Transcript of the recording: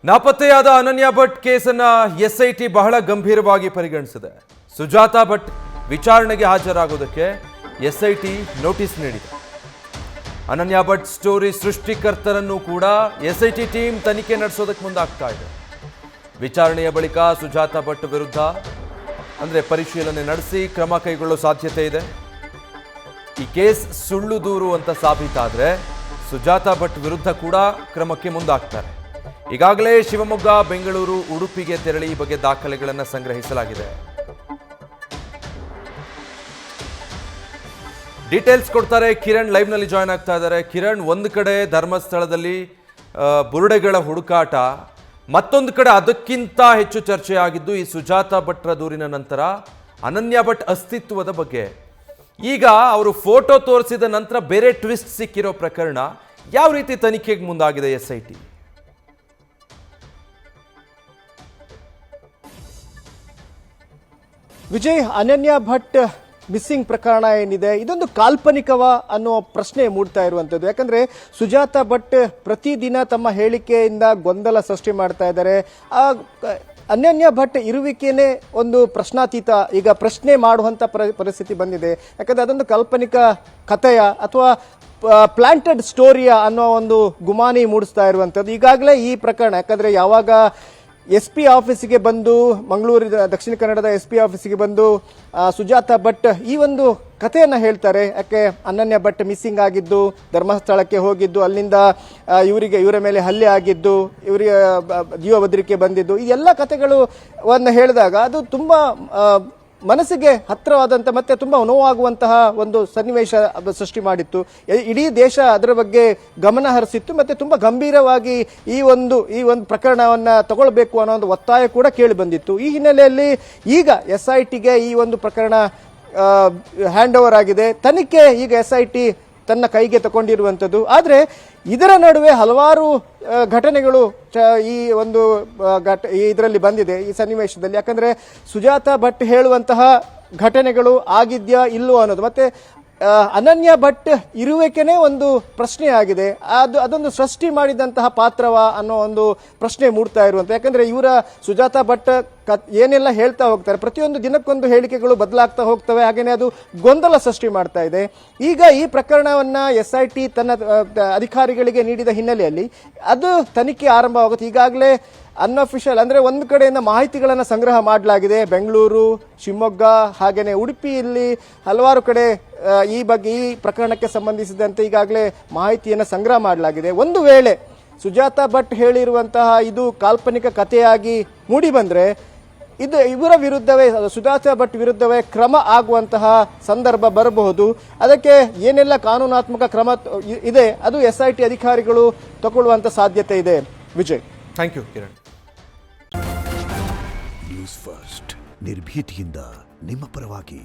ನಾಪತ್ತೆಯಾದ ಅನನ್ಯ ಭಟ್ ಕೇಸನ್ನ ಎಸ್ಐಟಿ ಬಹಳ ಗಂಭೀರವಾಗಿ ಪರಿಗಣಿಸಿದೆ. ಸುಜಾತಾ ಭಟ್ ವಿಚಾರಣೆಗೆ ಹಾಜರಾಗುವುದಕ್ಕೆ ಎಸ್ಐಟಿ ನೋಟಿಸ್ ನೀಡಿದೆ. ಅನನ್ಯ ಭಟ್ ಸ್ಟೋರಿ ಸೃಷ್ಟಿಕರ್ತರನ್ನು ಕೂಡ ಎಸ್ಐಟಿ ಟೀಮ್ ತನಿಖೆ ನಡೆಸೋದಕ್ಕೆ ಮುಂದಾಗ್ತಾ ಇದೆ. ವಿಚಾರಣೆಯ ಬಳಿಕ ಸುಜಾತಾ ಭಟ್ ವಿರುದ್ಧ ಪರಿಶೀಲನೆ ನಡೆಸಿ ಕ್ರಮ ಕೈಗೊಳ್ಳೋ ಸಾಧ್ಯತೆ ಇದೆ. ಈ ಕೇಸ್ ಸುಳ್ಳು ದೂರು ಅಂತ ಸಾಬೀತಾದ್ರೆ ಸುಜಾತಾ ಭಟ್ ವಿರುದ್ಧ ಕೂಡ ಕ್ರಮಕ್ಕೆ ಮುಂದಾಗ್ತಾರೆ. ಈಗಾಗಲೇ ಶಿವಮೊಗ್ಗ, ಬೆಂಗಳೂರು, ಉಡುಪಿಗೆ ತೆರಳಿ ಈ ಬಗ್ಗೆ ದಾಖಲೆಗಳನ್ನು ಸಂಗ್ರಹಿಸಲಾಗಿದೆ. ಡೀಟೇಲ್ಸ್ ಕೊಡ್ತಾರೆ ಕಿರಣ್, ಲೈವ್ ನಲ್ಲಿ ಜಾಯ್ನ್ ಆಗ್ತಾ ಇದ್ದಾರೆ. ಕಿರಣ್, ಒಂದು ಕಡೆ ಧರ್ಮಸ್ಥಳದಲ್ಲಿ ಬುರುಡೆಗಳ ಹುಡುಕಾಟ, ಮತ್ತೊಂದು ಕಡೆ ಅದಕ್ಕಿಂತ ಹೆಚ್ಚು ಚರ್ಚೆ ಆಗಿದ್ದು ಈ ಸುಜಾತಾ ಭಟ್ರ ದೂರಿನ ನಂತರ ಅನನ್ಯ ಭಟ್ ಅಸ್ತಿತ್ವದ ಬಗ್ಗೆ. ಈಗ ಅವರು ಫೋಟೋ ತೋರಿಸಿದ ನಂತರ ಬೇರೆ ಟ್ವಿಸ್ಟ್ ಸಿಕ್ಕಿರೋ ಪ್ರಕರಣ, ಯಾವ ರೀತಿ ತನಿಖೆಗೆ ಮುಂದಾಗಿದೆ ಎಸ್ಐಟಿ? ವಿಜಯ್, ಅನನ್ಯ ಭಟ್ ಮಿಸ್ಸಿಂಗ್ ಪ್ರಕರಣ ಏನಿದೆ ಇದೊಂದು ಕಾಲ್ಪನಿಕವ ಅನ್ನೋ ಪ್ರಶ್ನೆ ಮೂಡ್ತಾ ಇರುವಂತದ್ದು. ಯಾಕಂದ್ರೆ ಸುಜಾತಾ ಭಟ್ ಪ್ರತಿದಿನ ತಮ್ಮ ಹೇಳಿಕೆಯಿಂದ ಗೊಂದಲ ಸೃಷ್ಟಿ ಮಾಡ್ತಾ ಇದ್ದಾರೆ. ಅನನ್ಯ ಭಟ್ ಇರುವಿಕೆನೇ ಒಂದು ಪ್ರಶ್ನಾತೀತ, ಈಗ ಪ್ರಶ್ನೆ ಮಾಡುವಂತ ಪರಿಸ್ಥಿತಿ ಬಂದಿದೆ. ಯಾಕಂದ್ರೆ ಅದೊಂದು ಕಾಲ್ಪನಿಕ ಕಥೆಯ ಅಥವಾ ಪ್ಲಾಂಟೆಡ್ ಸ್ಟೋರಿಯ ಅನ್ನೋ ಒಂದು ಗುಮಾನಿ ಮೂಡಿಸ್ತಾ ಇರುವಂತದ್ದು. ಈಗಾಗಲೇ ಈ ಪ್ರಕರಣ, ಯಾಕಂದ್ರೆ ಯಾವಾಗ SP ಆಫೀಸಿಗೆ ಬಂದು, ಮಂಗಳೂರು ದಕ್ಷಿಣ ಕನ್ನಡದ SP ಆಫೀಸಿಗೆ ಬಂದು ಸುಜಾತಾ ಭಟ್ ಈ ಒಂದು ಕಥೆಯನ್ನ ಹೇಳ್ತಾರೆ. ಯಾಕೆ ಅನನ್ಯ ಭಟ್ ಮಿಸ್ಸಿಂಗ್ ಆಗಿದ್ದು, ಧರ್ಮಸ್ಥಳಕ್ಕೆ ಹೋಗಿದ್ದು, ಅಲ್ಲಿಂದ ಇವರ ಮೇಲೆ ಹಲ್ಲೆ ಆಗಿದ್ದು, ಇವರಿಗೆ ಜೀವ ಬೆದರಿಕೆ ಬಂದಿದ್ದು, ಈ ಎಲ್ಲ ಕಥೆಗಳು ಹೇಳಿದಾಗ ಅದು ತುಂಬಾ ಮನಸ್ಸಿಗೆ ಹತ್ತಿರವಾದಂಥ ಮತ್ತೆ ತುಂಬಾ ನೋವಾಗುವಂತಹ ಒಂದು ಸನ್ನಿವೇಶ ಸೃಷ್ಟಿ ಮಾಡಿತ್ತು. ಇಡೀ ದೇಶ ಅದರ ಬಗ್ಗೆ ಗಮನ ಹರಿಸಿತ್ತು. ಮತ್ತೆ ತುಂಬಾ ಗಂಭೀರವಾಗಿ ಈ ಒಂದು ಪ್ರಕರಣವನ್ನ ತಗೊಳ್ಬೇಕು ಅನ್ನೋ ಒಂದು ಒತ್ತಾಯ ಕೂಡ ಕೇಳಿ ಬಂದಿತ್ತು. ಈ ಹಿನ್ನೆಲೆಯಲ್ಲಿ ಈಗ SITಗೆ ಈ ಒಂದು ಪ್ರಕರಣ ಹ್ಯಾಂಡ್ ಓವರ್ ಆಗಿದೆ. ತನಿಖೆ ಈಗ SIT ತನ್ನ ಕೈಗೆ ತಗೊಂಡಿರುವಂಥದ್ದು. ಆದರೆ ಇದರ ನಡುವೆ ಹಲವಾರು ಘಟನೆಗಳು ಈ ಒಂದು ಇದರಲ್ಲಿ ಬಂದಿದೆ, ಈ ಸನ್ನಿವೇಶದಲ್ಲಿ. ಯಾಕಂದ್ರೆ ಸುಜಾತಾ ಭಟ್ ಹೇಳುವಂತಹ ಘಟನೆಗಳು ಆಗಿದ್ಯಾ ಇಲ್ಲೋ ಅನ್ನೋದು, ಮತ್ತೆ ಅನನ್ಯ ಭಟ್ ಇರುವಿಕೆನೇ ಒಂದು ಪ್ರಶ್ನೆ ಆಗಿದೆ. ಅದೊಂದು ಸೃಷ್ಟಿ ಮಾಡಿದಂತಹ ಪಾತ್ರವಾ ಅನ್ನೋ ಒಂದು ಪ್ರಶ್ನೆ ಮೂಡ್ತಾ ಇರುವಂತ. ಯಾಕಂದ್ರೆ ಇವರ ಸುಜಾತಾ ಭಟ್ ಏನೆಲ್ಲ ಹೇಳ್ತಾ ಹೋಗ್ತಾರೆ, ಪ್ರತಿಯೊಂದು ದಿನಕ್ಕೊಂದು ಹೇಳಿಕೆಗಳು ಬದಲಾಗ್ತಾ ಹೋಗ್ತವೆ. ಹಾಗೇನೆ ಅದು ಗೊಂದಲ ಸೃಷ್ಟಿ ಮಾಡ್ತಾ ಇದೆ. ಈಗ ಈ ಪ್ರಕರಣವನ್ನ SIT ತನ್ನ ಅಧಿಕಾರಿಗಳಿಗೆ ನೀಡಿದ ಹಿನ್ನೆಲೆಯಲ್ಲಿ ಅದು ತನಿಖೆ ಆರಂಭವಾಗುತ್ತೆ. ಈಗಾಗಲೇ ಅನ್ಅಫಿಷಿಯಲ್ ಒಂದು ಕಡೆಯಿಂದ ಮಾಹಿತಿಗಳನ್ನು ಸಂಗ್ರಹ ಮಾಡಲಾಗಿದೆ. ಬೆಂಗಳೂರು, ಶಿವಮೊಗ್ಗ, ಹಾಗೇನೆ ಉಡುಪಿಯಲ್ಲಿ ಹಲವಾರು ಕಡೆ ಈ ಬಗ್ಗೆ, ಈ ಪ್ರಕರಣಕ್ಕೆ ಸಂಬಂಧಿಸಿದಂತೆ ಈಗಾಗಲೇ ಮಾಹಿತಿಯನ್ನು ಸಂಗ್ರಹ ಮಾಡಲಾಗಿದೆ. ಒಂದು ವೇಳೆ ಸುಜಾತಾ ಭಟ್ ಹೇಳಿರುವಂತಹ ಇದು ಕಾಲ್ಪನಿಕ ಕಥೆಯಾಗಿ ಮೂಡಿ ಬಂದ್ರೆ ಇದು ಇವರ ವಿರುದ್ಧವೇ, ಸುಜಾತಾ ಭಟ್ ವಿರುದ್ಧವೇ ಕ್ರಮ ಆಗುವಂತಹ ಸಂದರ್ಭ ಬರಬಹುದು. ಅದಕ್ಕೆ ಏನೆಲ್ಲ ಕಾನೂನಾತ್ಮಕ ಕ್ರಮ ಇದೆ ಅದು SIT ಅಧಿಕಾರಿಗಳು ತಗೊಳ್ಳುವಂತ ಸಾಧ್ಯತೆ ಇದೆ. Vijay, thank you Kiran. News first, ನಿರ್ಭೀತಿಯಿಂದ ನಿಮ್ಮ ಪರವಾಗಿ.